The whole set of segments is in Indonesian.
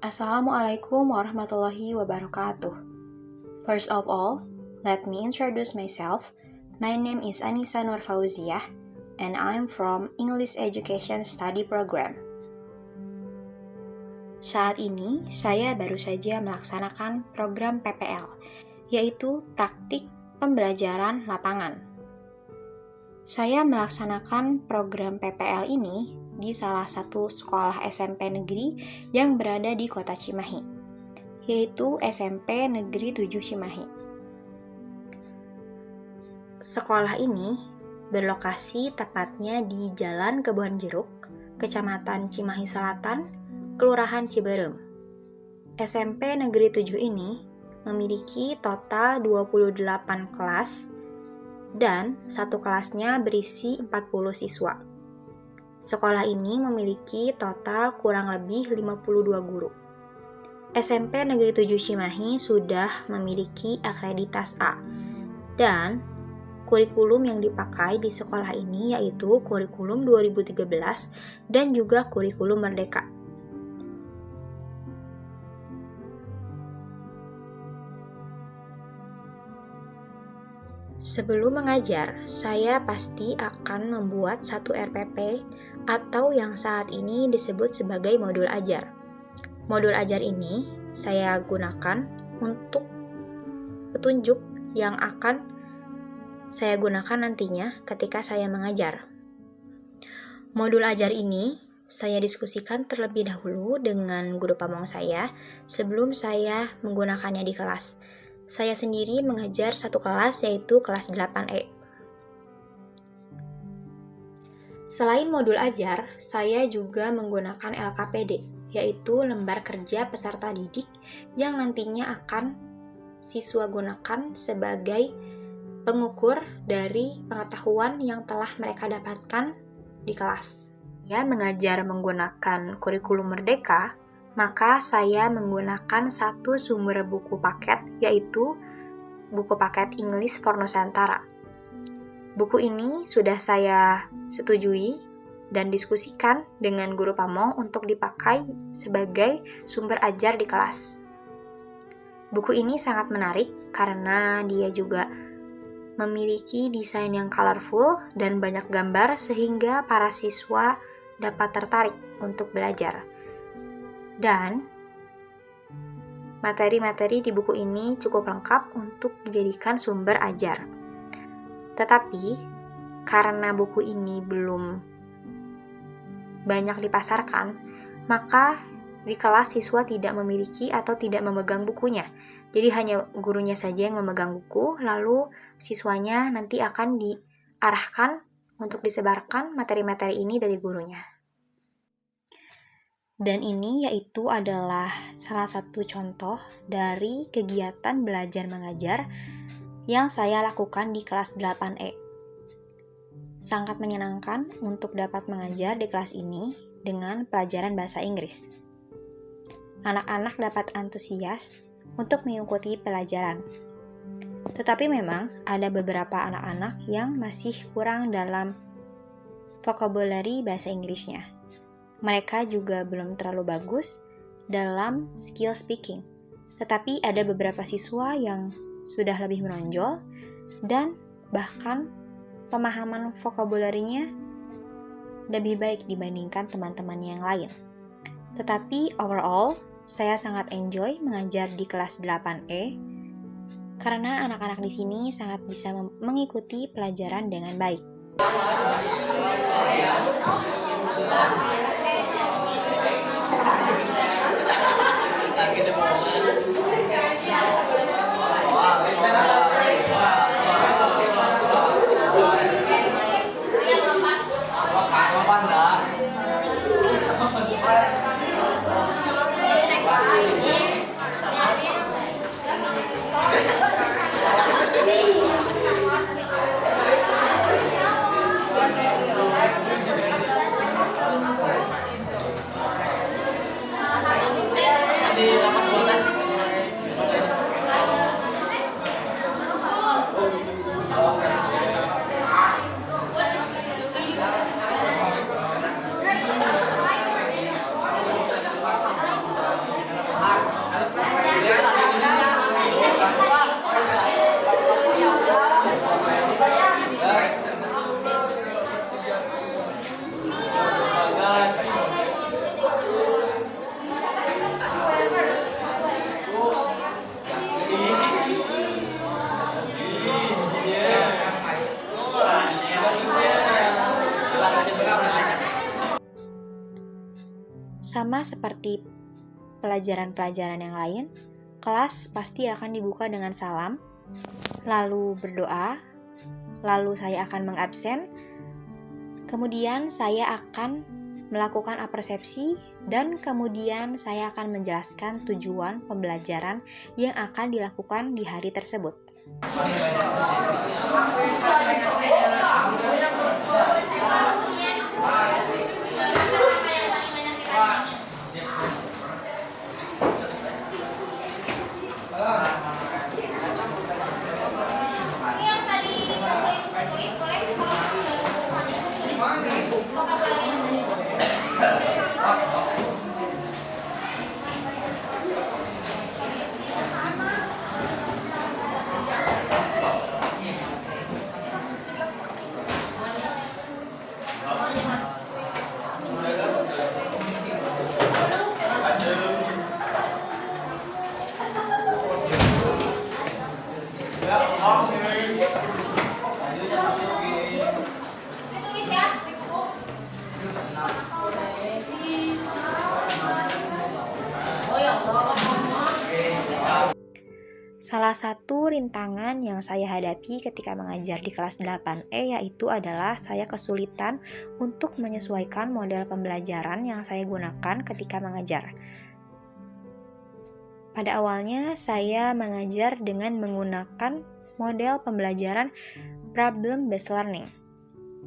Assalamualaikum warahmatullahi wabarakatuh. First of all, let me introduce myself. My name is Anissa Nur Fauziah, and I'm from English Education Study Program. Saat ini, saya baru saja melaksanakan program PPL, yaitu Praktik Pembelajaran Lapangan. Saya melaksanakan program PPL ini di salah satu sekolah SMP negeri yang berada di kota Cimahi, yaitu SMP Negeri 7 Cimahi. Sekolah ini berlokasi tepatnya di Jalan Kebon Jeruk, Kecamatan Cimahi Selatan, Kelurahan Ciberem. SMP Negeri 7 ini memiliki total 28 kelas dan satu kelasnya berisi 40 siswa. Sekolah ini memiliki total kurang lebih 52 guru. SMP Negeri 7 Cimahi sudah memiliki akreditas A, dan kurikulum yang dipakai di sekolah ini yaitu kurikulum 2013 dan juga kurikulum Merdeka. Sebelum mengajar, saya pasti akan membuat satu RPP atau yang saat ini disebut sebagai modul ajar. Modul ajar ini saya gunakan untuk petunjuk yang akan saya gunakan nantinya ketika saya mengajar. Modul ajar ini saya diskusikan terlebih dahulu dengan guru pamong saya sebelum saya menggunakannya di kelas. Saya sendiri mengajar satu kelas yaitu kelas 8E. Selain modul ajar, saya juga menggunakan LKPD, yaitu lembar kerja peserta didik yang nantinya akan siswa gunakan sebagai pengukur dari pengetahuan yang telah mereka dapatkan di kelas. Ya, mengajar menggunakan kurikulum Merdeka, maka saya menggunakan satu sumber buku paket, yaitu buku paket English for Nusantara. Buku ini sudah saya setujui dan diskusikan dengan guru pamong untuk dipakai sebagai sumber ajar di kelas. Buku ini sangat menarik karena dia juga memiliki desain yang colorful dan banyak gambar sehingga para siswa dapat tertarik untuk belajar. Dan materi-materi di buku ini cukup lengkap untuk dijadikan sumber ajar. Tetapi, karena buku ini belum banyak dipasarkan, maka di kelas siswa tidak memiliki atau tidak memegang bukunya. Jadi hanya gurunya saja yang memegang buku, lalu siswanya nanti akan diarahkan untuk disebarkan materi-materi ini dari gurunya. Dan ini yaitu adalah salah satu contoh dari kegiatan belajar mengajar yang saya lakukan di kelas 8E. Sangat menyenangkan untuk dapat mengajar di kelas ini dengan pelajaran bahasa Inggris. Anak-anak dapat antusias untuk mengikuti pelajaran. Tetapi memang ada beberapa anak-anak yang masih kurang dalam vocabulary bahasa Inggrisnya. Mereka juga belum terlalu bagus dalam skill speaking. Tetapi ada beberapa siswa yang sudah lebih menonjol dan bahkan pemahaman vocabulary-nya lebih baik dibandingkan teman-teman yang lain. Tetapi overall, saya sangat enjoy mengajar di kelas 8E karena anak-anak di sini sangat bisa mengikuti pelajaran dengan baik. Sama seperti pelajaran-pelajaran yang lain, kelas pasti akan dibuka dengan salam, lalu berdoa, lalu saya akan mengabsen, kemudian saya akan melakukan apersepsi, dan kemudian saya akan menjelaskan tujuan pembelajaran yang akan dilakukan di hari tersebut. Salah satu rintangan yang saya hadapi ketika mengajar di kelas 8E yaitu adalah saya kesulitan untuk menyesuaikan model pembelajaran yang saya gunakan ketika mengajar. Pada awalnya saya mengajar dengan menggunakan model pembelajaran problem-based learning.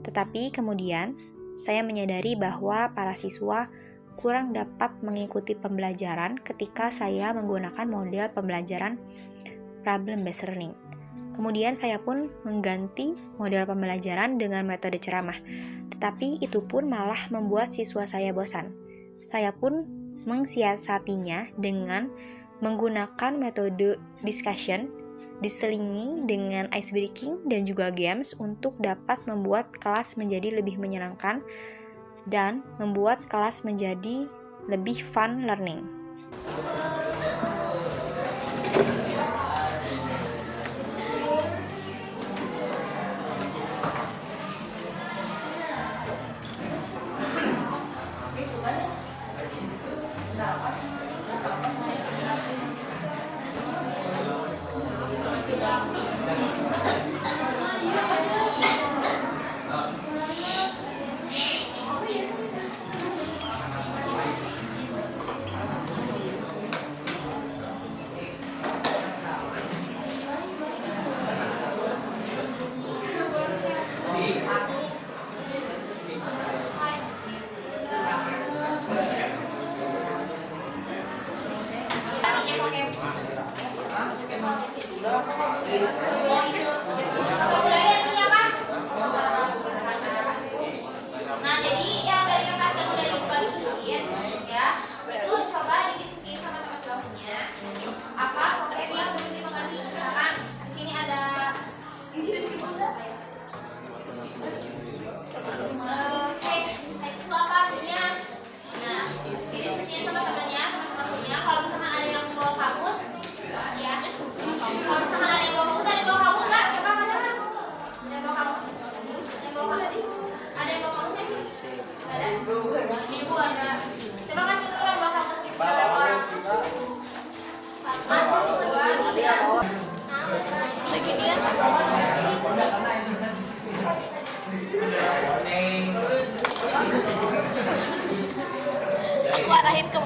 Tetapi kemudian saya menyadari bahwa para siswa kurang dapat mengikuti pembelajaran ketika saya menggunakan model pembelajaran problem-based learning. Kemudian saya pun mengganti model pembelajaran dengan metode ceramah. Tetapi itu pun malah membuat siswa saya bosan. Saya pun mensiasatinya dengan menggunakan metode discussion, diselingi dengan ice breaking dan juga games untuk dapat membuat kelas menjadi lebih menyenangkan dan membuat kelas menjadi lebih fun learning. Nah, jadi yang dari kertas yang udah dibagiin ya, itu coba didiskusiin sama teman-temannya. Apa problem yang belum dimengerti? Misalkan di sini ada teks itu apa artinya? Nah, didiskusiin sama teman-temannya. Kalau misalkan ada yang bawa kamus, ya. Kalau misalkan ada yang bawa kamus, ada yang bawa kamus nggak? Coba bacakan. Ada yang bawa kamus? Ada yang bawa kamus? Ada yang bawa kamus nggak sih? Nggak ada? Ibu ada. Coba kan dulu yang bawa kamus. Berapa orang? Satu, dua, tiga. Segini ya. Aku arahin ke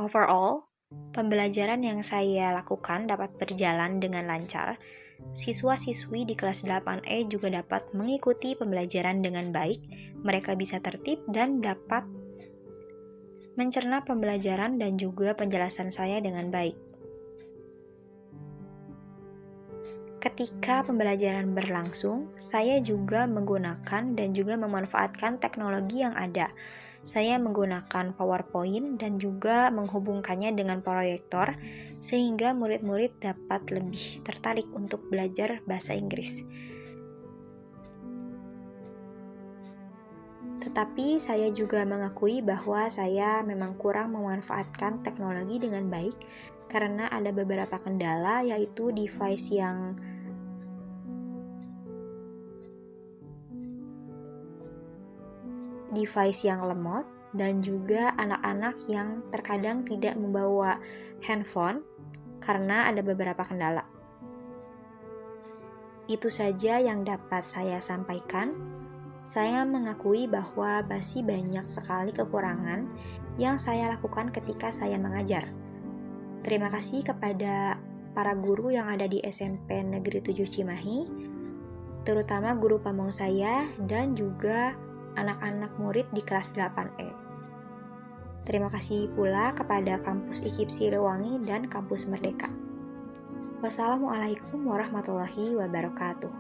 Overall, pembelajaran yang saya lakukan dapat berjalan dengan lancar. Siswa-siswi di kelas 8E juga dapat mengikuti pembelajaran dengan baik. Mereka bisa tertib dan dapat mencerna pembelajaran dan juga penjelasan saya dengan baik. Ketika pembelajaran berlangsung, saya juga menggunakan dan juga memanfaatkan teknologi yang ada. Saya menggunakan PowerPoint dan juga menghubungkannya dengan proyektor sehingga murid-murid dapat lebih tertarik untuk belajar bahasa Inggris. Tetapi saya juga mengakui bahwa saya memang kurang memanfaatkan teknologi dengan baik karena ada beberapa kendala, yaitu device yang lemot dan juga anak-anak yang terkadang tidak membawa handphone karena ada beberapa kendala. Itu saja yang dapat saya sampaikan. Saya mengakui bahwa masih banyak sekali kekurangan yang saya lakukan ketika saya mengajar. Terima kasih kepada para guru yang ada di SMP Negeri 7 Cimahi, terutama guru pamong saya dan juga anak-anak murid di kelas 8E. Terima kasih pula kepada kampus IKIP Siliwangi dan kampus Merdeka. Wassalamualaikum warahmatullahi wabarakatuh.